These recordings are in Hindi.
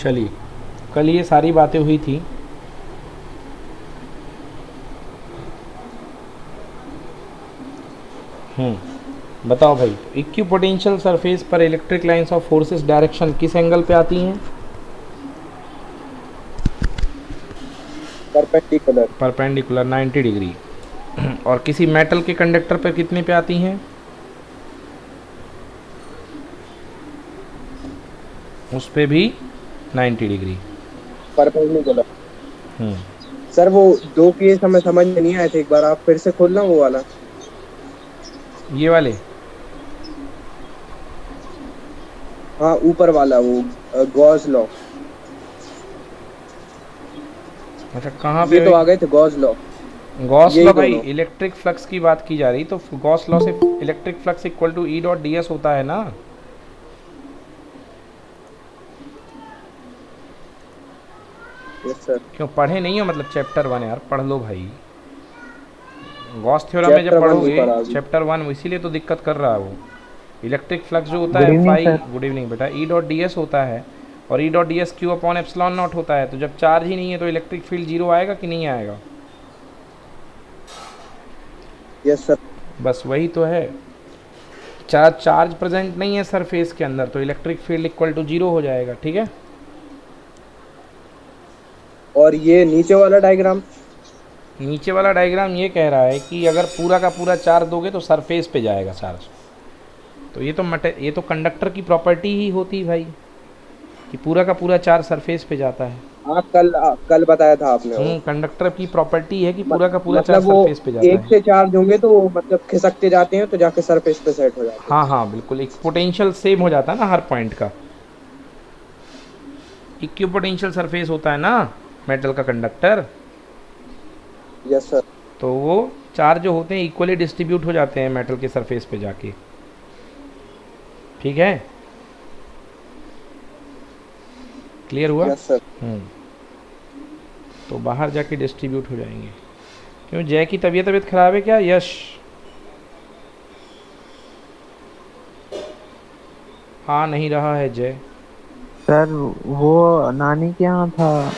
चलिए, कल ये सारी बातें हुई थी। बताओ भाई, इक्विपोटेंशियल सरफेस पर electric lines of forces direction किस एंगल पे आती हैं? परपेंडिकुलर। Perpendicular 90 degree. और किसी मेटल के कंडक्टर पर कितने पे आती हैं? उस पे भी 90 डिग्री। परपेंडिकुलर। हम्म सर वो दो केस हमें समझ में नहीं आए थे, एक बार आप फिर से खोलना वो वाला। ये वाले? हाँ ऊपर वाला वो गॉस लॉ। अच्छा, कहाँ ये पे? तो आ गए थे गॉस लॉ। गॉस यही लॉ भाई, दोनों। इलेक्ट्रिक फ्लक्स की बात की जा रही, तो गॉस लॉ से electric flux equal to E dot D S होता है ना। Yes sir. क्यों पढ़े नहीं हो? मतलब चैप्टर 1 यार, पढ़ लो भाई। गॉस थ्योरम में जब चैप्टर वन नहीं पढ़ोगे पढ़ा अभी। चैप्टर 1, इसीलिए तो दिक्कत कर रहा है वो। इलेक्ट्रिक फ्लक्स जो होता गुड है इवनिंग फाई, सर। गुड इवनिंग बेटा, ई डॉट डी एस होता है। और E dot D S Q upon epsilon naught होता है। तो जब चार्ज ही नहीं है तो इलेक्ट्रिक फील्ड जीरो आएगा कि नहीं आएगा? Yes sir. बस वही तो है। चार्ज चार्ज प्रेजेंट नहीं है सरफेस के अंदर, तो electric field equal to zero हो जाएगा। ठीक है। और ये नीचे वाला डायग्राम। नीचे वाला डायग्राम ये कह रहा है कि अगर पूरा का पूरा चार्ज दोगे तो सरफेस पे जाएगा चार्ज। तो ये तो कंडक्टर की प्रॉपर्टी ही होती है भाई, कि पूरा का पूरा चार्ज सरफेस पे जाता है। हाँ कल कल बताया था आपने वो। कंडक्टर की प्रॉपर्टी है कि पूरा का पूरा चार्ज मतलब वो सरफेस पे जाता एक है। से चार्ज होंगे तो वो मतलब खिसकते जाते हैं तो जाके सरफेस पे सेट हो जाते हैं। हाँ हाँ बिल्कुल, एक पोटेंशियल सेम हो जाता है ना हर पॉइंट का। इक्विपोटेंशियल सरफेस होता है ना मेटल का कंडक्टर। Yes sir. तो वो चार्ज जो होते हैं इक्वली डिस्ट्रीब्यूट हो जाते हैं मेटल के सरफेस पे जाके। ठीक है, क्लियर हुआ? Yes sir. हम्म तो बाहर जाके डिस्ट्रीब्यूट हो जाएंगे। क्यों, जय की तबीयत तबीयत खराब है क्या? यश आ नहीं रहा है जय। सर वो नानी के यहाँ था,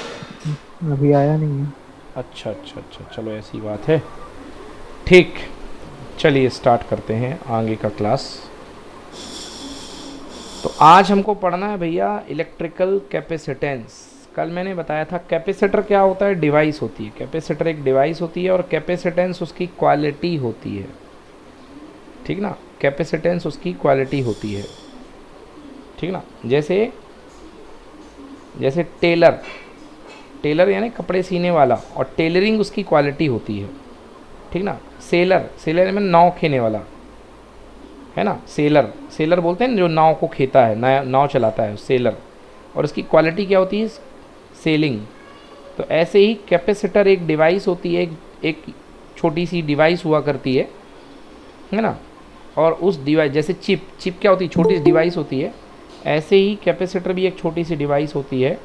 अभी आया नहीं है। अच्छा अच्छा अच्छा, चलो ऐसी बात है। ठीक, चलिए स्टार्ट करते हैं आगे का क्लास। तो आज हमको पढ़ना है भैया इलेक्ट्रिकल कैपेसिटेंस। कल मैंने बताया था कैपेसिटर क्या होता है, डिवाइस होती है। कैपेसिटर एक डिवाइस होती है और कैपेसिटेंस उसकी क्वालिटी होती है। ठीक ना, कैपेसिटेंस उसकी क्वालिटी होती है। ठीक ना, जैसे जैसे टेलर, टेलर यानी कपड़े सीने वाला, और टेलरिंग उसकी क्वालिटी होती है। ठीक ना, सेलर, सेलर में नाव खेने वाला है ना। सेलर, सेलर बोलते हैं ना जो नाव को खेता है, नाव चलाता है, सेलर। और उसकी क्वालिटी क्या होती है? सेलिंग। तो ऐसे ही कैपेसिटर एक डिवाइस होती है, एक छोटी सी डिवाइस हुआ करती है ना। और उस डिवाइस, जैसे चिप, चिप क्या होती है? छोटी सी डिवाइस होती है। ऐसे ही कैपेसिटर भी एक छोटी सी डिवाइस होती है।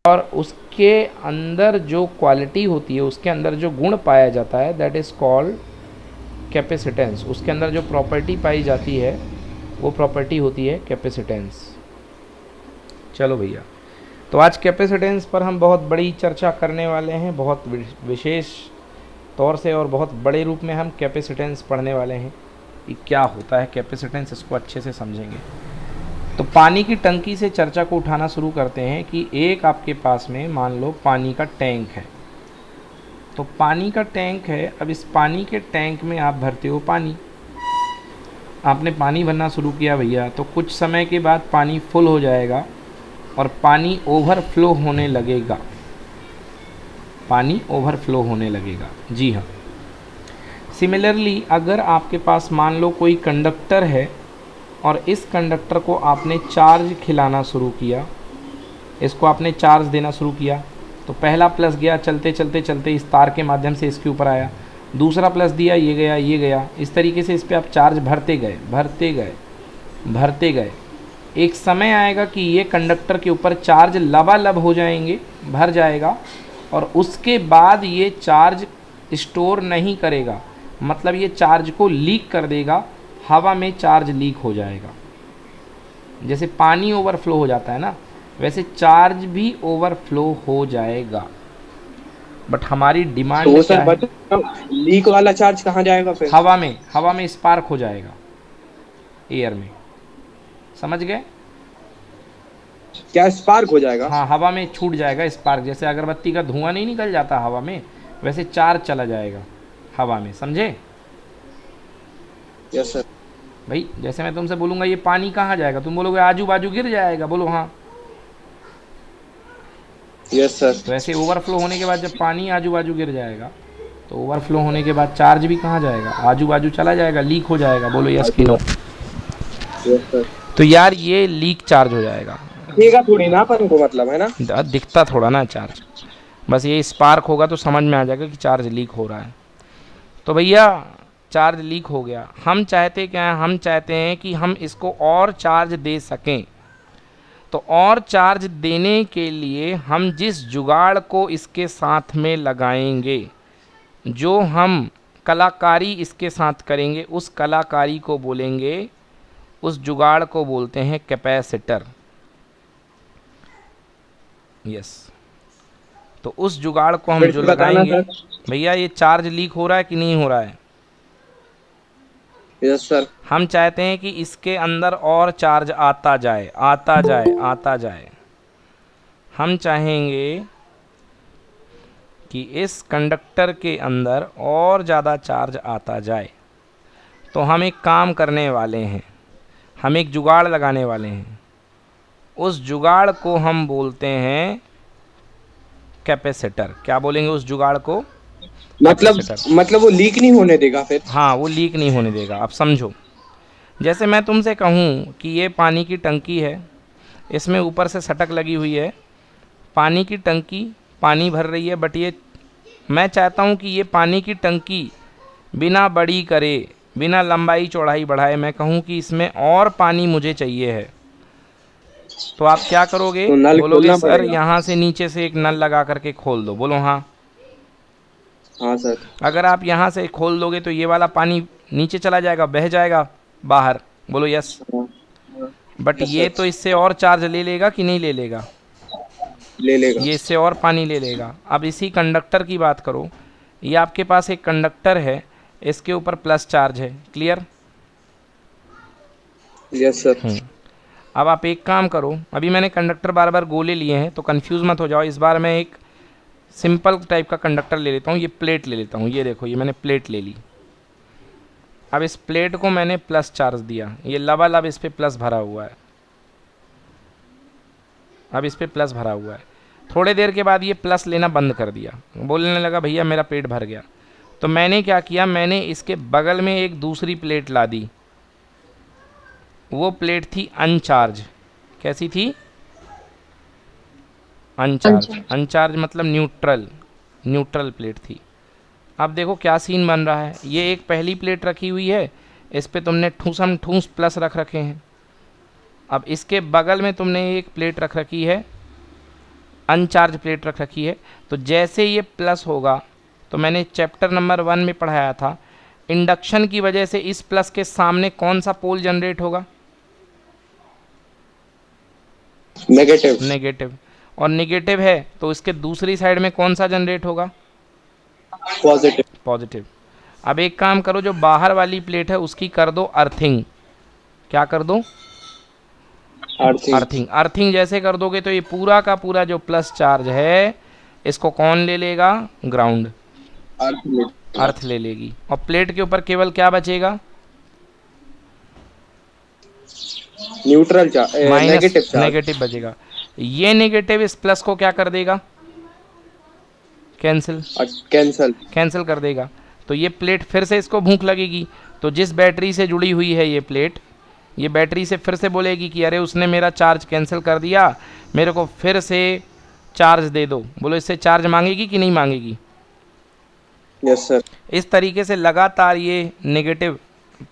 और उसके अंदर जो क्वालिटी होती है, उसके अंदर जो गुण पाया जाता है, दैट इज़ कॉल्ड कैपेसिटेंस। उसके अंदर जो प्रॉपर्टी पाई जाती है वो प्रॉपर्टी होती है कैपेसिटेंस। चलो भैया, तो आज कैपेसिटेंस पर हम बहुत बड़ी चर्चा करने वाले हैं, बहुत विशेष तौर से और बहुत बड़े रूप में हम कैपेसिटेंस पढ़ने वाले हैं कि क्या होता है कैपेसिटेंस, इसको अच्छे से समझेंगे। तो पानी की टंकी से चर्चा को उठाना शुरू करते हैं कि एक आपके पास में मान लो पानी का टैंक है। तो पानी का टैंक है, अब इस पानी के टैंक में आप भरते हो पानी। आपने पानी भरना शुरू किया भैया, तो कुछ समय के बाद पानी फुल हो जाएगा और पानी ओवरफ्लो होने लगेगा। पानी ओवरफ्लो होने लगेगा, जी हाँ। सिमिलरली अगर आपके पास मान लो कोई कंडक्टर है और इस कंडक्टर को आपने चार्ज खिलाना शुरू किया, इसको आपने चार्ज देना शुरू किया, तो पहला प्लस गया, चलते चलते चलते इस तार के माध्यम से इसके ऊपर आया, दूसरा प्लस दिया, ये गया ये गया, इस तरीके से इस पर आप चार्ज भरते गए भरते गए भरते गए। एक समय आएगा कि ये कंडक्टर के ऊपर चार्ज लबालब हो जाएंगे, भर जाएगा, और उसके बाद ये चार्ज स्टोर नहीं करेगा, मतलब ये चार्ज को लीक कर देगा, हवा में चार्ज लीक हो जाएगा। जैसे पानी ओवरफ्लो हो जाता है ना, वैसे चार्ज भी ओवरफ्लो हो जाएगा, बट हमारी तो डिमांड वो क्या सर है? बता, लीक वाला चार्ज कहाँ जाएगा फिर? हवा में स्पार्क हो जाएगा, एयर में। समझ गए? क्या स्पार्क हो जाएगा? हाँ, हवा में छूट जाएगा स्पार्क, जैसे अगरबत्ती का धुआं नहीं निकल जाता हवा में, वैसे चार्ज चला जाएगा हवा में। समझे यस सर। भाई? जैसे मैं तुमसे बोलूँगा ये पानी कहाँ जाएगा, तुम बोलोगे आजू बाजू गिर जाएगा, बोलो हाँ। Yes sir. तो ऐसे ओवरफ्लो होने के बाद जब पानी आजू बाजू गिर जाएगा, तो ओवरफ्लो होने के बाद चार्ज भी कहाँ जाएगा? आजू बाजू चला जाएगा, लीक हो जाएगा। बोलो यस कि नो? Yes sir. तो यार ये लीक चार्ज हो जाएगा। दिखेगा थोड़ी ना अपन को, मतलब है ना? दिखता थोड़ा ना चार्ज, बस ये स्पार्क होगा तो समझ में आ जाएगा कि चार्ज लीक हो रहा है। तो भैया चार्ज लीक हो गया, हम चाहते क्या है? हम चाहते हैं कि हम इसको और चार्ज दे सकें। तो और चार्ज देने के लिए हम जिस जुगाड़ को इसके साथ में लगाएंगे, जो हम कलाकारी इसके साथ करेंगे, उस कलाकारी को बोलेंगे, उस जुगाड़ को बोलते हैं कैपेसिटर। यस। तो उस जुगाड़ को हम फिर जो से बताना लगाएंगे, सर। भैया ये चार्ज लीक हो रहा है कि नहीं हो रहा है? Yes sir. हम चाहते हैं कि इसके अंदर और चार्ज आता जाए, आता जाए, आता जाए। हम चाहेंगे कि इस कंडक्टर के अंदर और ज़्यादा चार्ज आता जाए। तो हम एक काम करने वाले हैं, हम एक जुगाड़ लगाने वाले हैं। उस जुगाड़ को हम बोलते हैं कैपेसिटर। क्या बोलेंगे उस जुगाड़ को? मतलब कैपेसिटर। मतलब वो लीक नहीं होने देगा फिर? हाँ, वो लीक नहीं होने देगा। अब समझो, जैसे मैं तुमसे कहूँ कि ये पानी की टंकी है, इसमें ऊपर से सटक लगी हुई है, पानी की टंकी पानी भर रही है, बट ये मैं चाहता हूँ कि ये पानी की टंकी बिना बड़ी करे, बिना लंबाई चौड़ाई बढ़ाए, मैं कहूँ कि इसमें और पानी मुझे चाहिए है। तो आप क्या करोगे? तो नल बोलोगे खोलना सर पड़ेगा। यहाँ से नीचे से एक नल लगा करके खोल दो। बोलो हाँ। हाँ सर। अगर आप यहाँ से खोल दोगे तो ये वाला पानी नीचे चला जाएगा, बह जाएगा बाहर। बोलो यस। हाँ। बट यस ये सर। तो इससे और चार्ज ले लेगा कि नहीं ले लेगा? ले लेगा। ये इससे और पानी ले लेगा। अब इसी कंडक्टर की बात करो, ये आपके पास एक कंडक्टर है, इसके ऊपर प्लस चार्ज है। क्लियर? Yes sir. अब आप एक काम करो, अभी मैंने कंडक्टर बार बार गोले लिए हैं तो कंफ्यूज मत हो जाओ। इस बार मैं एक सिंपल टाइप का कंडक्टर ले लेता हूँ, ये प्लेट ले लेता हूँ। ये देखो, ये मैंने प्लेट ले ली। अब इस प्लेट को मैंने प्लस चार्ज दिया, ये लबालब इस पर प्लस भरा हुआ है। अब इस पर प्लस भरा हुआ है। थोड़ी देर के बाद ये प्लस लेना बंद कर दिया, बोलने लगा भैया मेरा पेट भर गया। तो मैंने क्या किया, मैंने इसके बगल में एक दूसरी प्लेट ला दी। वो प्लेट थी अनचार्ज। कैसी थी? अनचार्ज। अनचार्ज मतलब न्यूट्रल, न्यूट्रल प्लेट थी। अब देखो क्या सीन बन रहा है। ये एक पहली प्लेट रखी हुई है, इस पे तुमने ठूसम ठूस प्लस रख रखे हैं। अब इसके बगल में तुमने एक प्लेट रख रखी है, अनचार्ज प्लेट रख रखी है। तो जैसे ये प्लस होगा, तो मैंने चैप्टर नंबर 1 में पढ़ाया था, इंडक्शन की वजह से इस प्लस के सामने कौन सा पोल जनरेट होगा? नेगेटिव। नेगेटिव। और नेगेटिव है तो इसके दूसरी साइड में कौन सा जनरेट होगा? पॉजिटिव। पॉजिटिव। अब एक काम करो, जो बाहर वाली प्लेट है उसकी कर दो अर्थिंग। क्या कर दो? अर्थिंग। अर्थिंग। अर्थिंग जैसे कर दोगे तो ये पूरा का पूरा जो प्लस चार्ज है, इसको कौन ले लेगा? ग्राउंड, अर्थ ले लेगी। और प्लेट के ऊपर केवल क्या बचेगा? Neutral charge, negative minus, charge. Negative बचेगा। ये नेगेटिव इस प्लस को क्या कर देगा? Cancel, cancel. कैंसिल कर देगा। तो ये प्लेट फिर से इसको भूख लगेगी, तो जिस बैटरी से जुड़ी हुई है ये प्लेट, ये बैटरी से फिर से बोलेगी कि अरे उसने मेरा चार्ज कैंसिल कर दिया, मेरे को फिर से चार्ज दे दो। बोलो इससे चार्ज मांगेगी कि नहीं मांगेगी? Yes sir. इस तरीके से लगातार ये नेगेटिव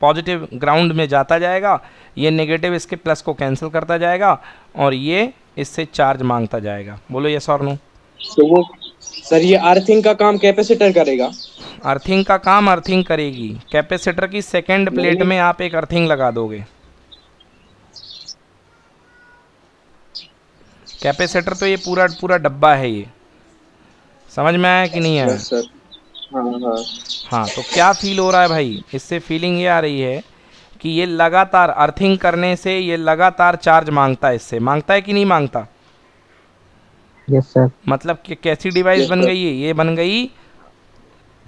पॉजिटिव ग्राउंड में जाता जाएगा, ये नेगेटिव इसके प्लस को कैंसिल करता जाएगा, और ये इससे चार्ज मांगता जाएगा। बोलो यस और नो? तो वो सर, ये अर्थिंग का काम कैपेसिटर करेगा? अर्थिंग का काम अर्थिंग करेगी। कैपेसिटर की सेकेंड प्लेट में आप एक अर्थिंग लगा दोगे। कैपेसिटर तो ये पूरा पूरा डब्बा है ये, समझ में आया कि नहीं आया? Yes sir. हाँ हाँ। हाँ, तो क्या फील हो रहा है भाई? इससे फीलिंग ये आ रही है कि ये लगातार अर्थिंग करने से ये लगातार चार्ज मांगता है, इससे मांगता है कि नहीं मांगता? Yes sir. मतलब कि कैसी डिवाइस यस बन सर। गई है? ये बन गई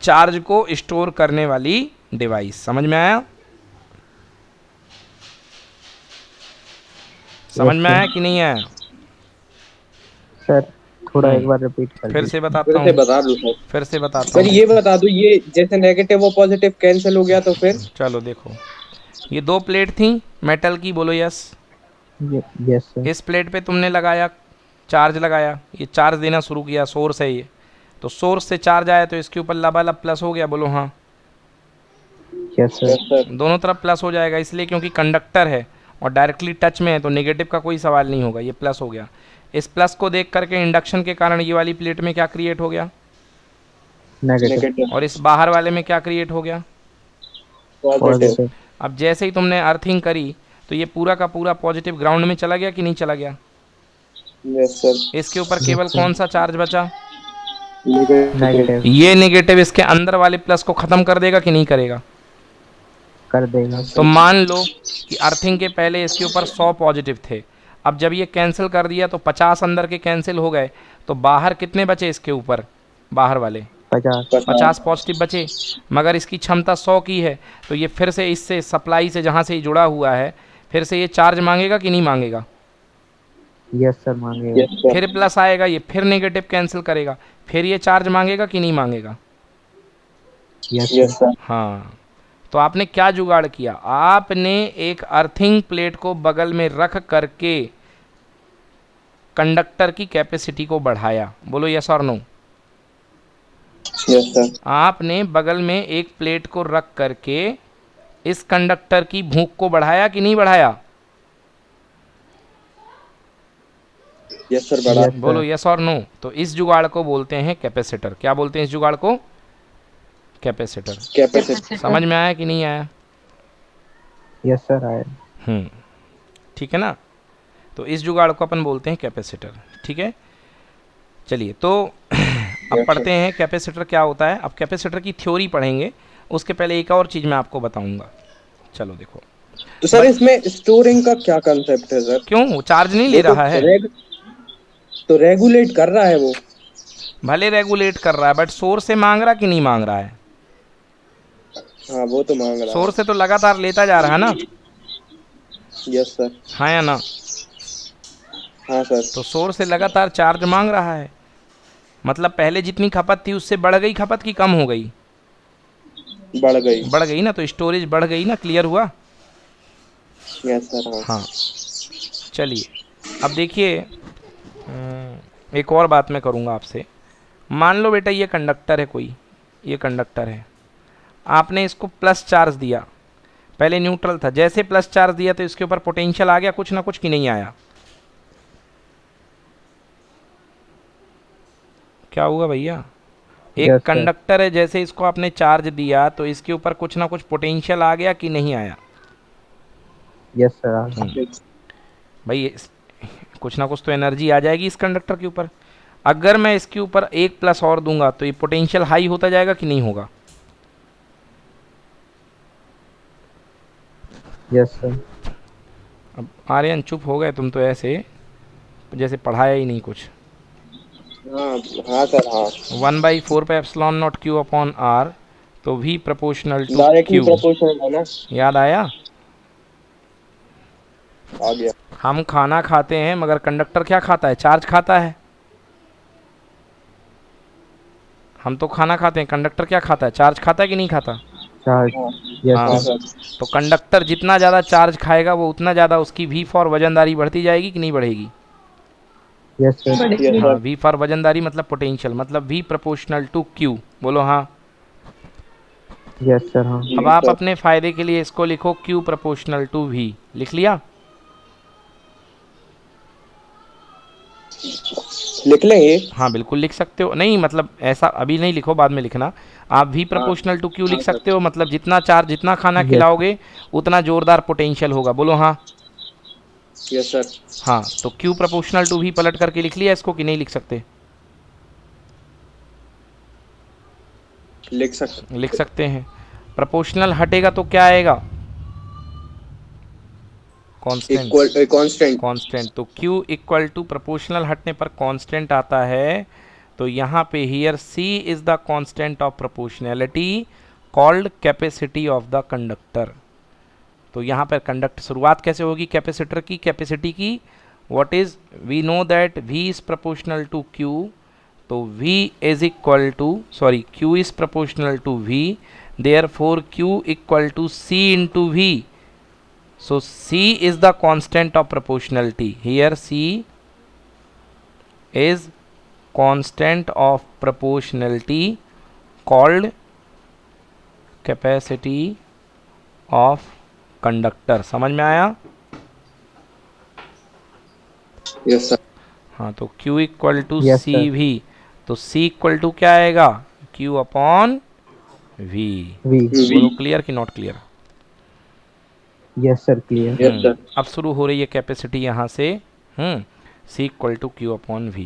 चार्ज को स्टोर करने वाली डिवाइस, समझ में आया? समझ यस में आया सर। कि नहीं आया? सर थोड़ा एक हम्म, बार रिपीट कर फिर से दीजिए। बताता फिर से हूँ, बता दो सर। फिर से बताता सर हूँ। ये बता दो, ये जैसे नेगेटिव और पॉजिटिव कैंसिल हो गया तो फिर? चलो देखो, ये दो प्लेट थी मेटल की, बोलो यस। Yes sir. इस प्लेट पे तुमने लगाया, चार्ज लगाया, ये चार्ज देना शुरू किया, सोर्स है ये, तो सोर्स से चार्ज आया तो इसके ऊपर लबालब प्लस हो गया, बोलो हाँ। Yes yes sir. सर। दोनों तरफ प्लस हो जाएगा, इसलिए क्योंकि कंडक्टर है और डायरेक्टली टच में है तो नेगेटिव का कोई सवाल नहीं होगा, ये प्लस हो गया। इस प्लस को देख करके इंडक्शन के कारण ये वाली प्लेट में क्या क्रिएट हो गया, नेगेटिव। नेगेटिव। और इस बाहर वाले में क्या क्रिएट हो गया, पॉजिटिव। पॉजिटिव। अब जैसे ही तुमने अर्थिंग करी तो ये पूरा का पूरा पॉजिटिव ग्राउंड में चला गया कि नहीं चला गया? Yes sir. इसके ऊपर यस केवल सर। कौन सा चार्ज बचा? नेगेटिव। नेगेटिव। ये नेगेटिव इसके अंदर वाले प्लस को ख़त्म कर देगा कि नहीं करेगा? कर देगा। तो मान लो कि अर्थिंग के पहले इसके ऊपर 100 पॉजिटिव थे, अब जब ये कैंसिल कर दिया तो 50 अंदर के कैंसिल हो गए, तो बाहर कितने बचे इसके ऊपर, बाहर वाले 50। 50 पॉजिटिव बचे। मगर इसकी क्षमता 100 की है, तो ये फिर से इससे सप्लाई से जहाँ से ये जुड़ा हुआ है फिर से ये चार्ज मांगेगा कि नहीं मांगेगा? यस सर मांगेगा। Yes sir. फिर प्लस आएगा, ये फिर नेगेटिव कैंसिल करेगा, फिर ये चार्ज मांगेगा कि नहीं मांगेगा? Yes yes sir. सर। हाँ, तो आपने क्या जुगाड़ किया, आपने एक अर्थिंग प्लेट को बगल में रख करके कंडक्टर की कैपेसिटी को बढ़ाया, बोलो यस और नो? Yes sir. आपने बगल में एक प्लेट को रख करके इस कंडक्टर की भूख को बढ़ाया कि नहीं बढ़ाया? Yes sir. बड़ा। यस बोलो सर। यस और नो? तो इस जुगाड़ को बोलते हैं कैपेसिटर। क्या बोलते हैं इस जुगाड़ को? कैपेसिटर। कैपेसिटी। समझ में आया कि नहीं आया? यस सर आया। ठीक है ना? तो इस जुगाड़ को अपन बोलते हैं कैपेसिटर, ठीक है। चलिए, तो अब पढ़ते हैं कैपेसिटर क्या होता है। अब कैपेसिटर की थ्योरी पढ़ेंगे, उसके पहले एक और चीज़ मैं आपको बताऊंगा। चलो देखो, तो सर इसमें स्टोरिंग का क्या कंसेप्ट है सर? क्यों वो चार्ज नहीं ले वो रहा है? तो रेगुलेट कर रहा है वो। भले रेगुलेट कर रहा है, बट सोर्स से मांग रहा कि नहीं मांग रहा है? हाँ वो तो मांग रहा सोर्स से तो लगातार लेता जा रहा है ना, है। Yes sir. हाँ या ना? हाँ सर। तो सोर्स से लगातार चार्ज मांग रहा है, मतलब पहले जितनी खपत थी उससे बढ़ गई खपत की कम हो गई? बढ़ गई। बढ़ गई ना, तो स्टोरेज बढ़ गई ना, क्लियर हुआ? Yes sir. हाँ। हाँ, चलिए अब देखिए, एक और बात मैं करूँगा आपसे। मान लो बेटा ये कंडक्टर है, कोई ये कंडक्टर है, आपने इसको प्लस चार्ज दिया, पहले न्यूट्रल था, जैसे प्लस चार्ज दिया तो इसके ऊपर पोटेंशियल आ गया कुछ ना कुछ कि नहीं आया? क्या हुआ भैया? एक Yes, sir. कंडक्टर है, जैसे इसको आपने चार्ज दिया तो इसके ऊपर कुछ ना कुछ पोटेंशियल आ गया कि नहीं आया? यस सर आ गया। भाई कुछ ना कुछ तो एनर्जी आ जाएगी इस कंडक्टर के ऊपर। अगर मैं इसके ऊपर एक प्लस और दूंगा तो ये पोटेंशियल हाई होता जाएगा कि नहीं होगा? Yes sir. अब आर्यन चुप हो गए तुम तो, ऐसे जैसे पढ़ाया ही नहीं कुछ। हाँ हाँ सर। हाँ 1/4 पे epsilon naught Q upon R, तो v proportional to directly Q, proportional है ना। याद आया? आ गया। हम खाना खाते हैं मगर कंडक्टर क्या खाता है? चार्ज खाता है। हम तो खाना खाते हैं, कंडक्टर क्या खाता है? चार्ज खाता है कि नहीं खाता? चार्ज। हाँ। यस हाँ, हाँ सर। सर। तो कंडक्टर जितना ज़्यादा चार्ज खाएगा वो उतना ज़्यादा उसकी वी फॉर वजनदारी बढ़ती जाएगी कि नहीं बढ़ेगी? Yes sir. यस हाँ, सर। वी फॉर वजनदारी मतलब पोटेंशियल, मतलब v प्रोपोर्शनल टू क्यू, बोलो हाँ। Yes sir. हाँ अब आप अपने फ़ायदे के लिए इसको लिखो q प्रोपोर्शनल टू v, लिख लिया? लिख लेंगे। हाँ बिल्कुल लिख सकते हो, नहीं मतलब ऐसा अभी नहीं लिखो, बाद में लिखना। आप v प्रोपोर्शनल टू q लिख सकते हो, मतलब जितना चार्ज जितना खाना Yes. खिलाओगे उतना ज़ोरदार पोटेंशियल होगा, बोलो हाँ। Yes sir. हाँ, तो Q प्रोपोर्शनल टू V पलट करके लिख लिया इसको कि नहीं लिख सकते? लिख सकते हैं। प्रोपोर्शनल हटेगा तो क्या आएगा? कांस्टेंट। Equal constant. कांस्टेंट, तो Q इक्वल टू प्रोपोर्शनल हटने पर कांस्टेंट आता है। तो यहाँ पे here C is the constant of proportionality called capacity of the conductor. तो यहाँ पर कंडक्ट शुरुआत कैसे होगी कैपेसिटर की, कैपेसिटी की? What is, we know that V is proportional to Q, तो V is equal to, sorry, Q is proportional to V, therefore Q equal to C into V. So C is the constant of proportionality. Here C is constant of proportionality called capacity of conductor. समझ में आया? Yes sir. हाँ, तो Q इक्वल टू Yes, सी sir. भी, तो C इक्वल टू क्या आएगा? Q upon V. V. बोलो क्लियर कि not clear? Yes, sir. Clear. Yes sir. अब शुरू हो रही है कैपेसिटी यहाँ से। C equal to Q upon V.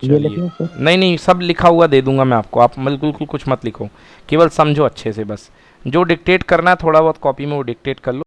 ये लिखना सर? नहीं नहीं, सब लिखा हुआ दे दूंगा मैं आपको, आप बिल्कुल कुछ मत लिखो, केवल समझो अच्छे से बस। जो डिक्टेट करना है थोड़ा बहुत कॉपी में वो डिक्टेट कर लो।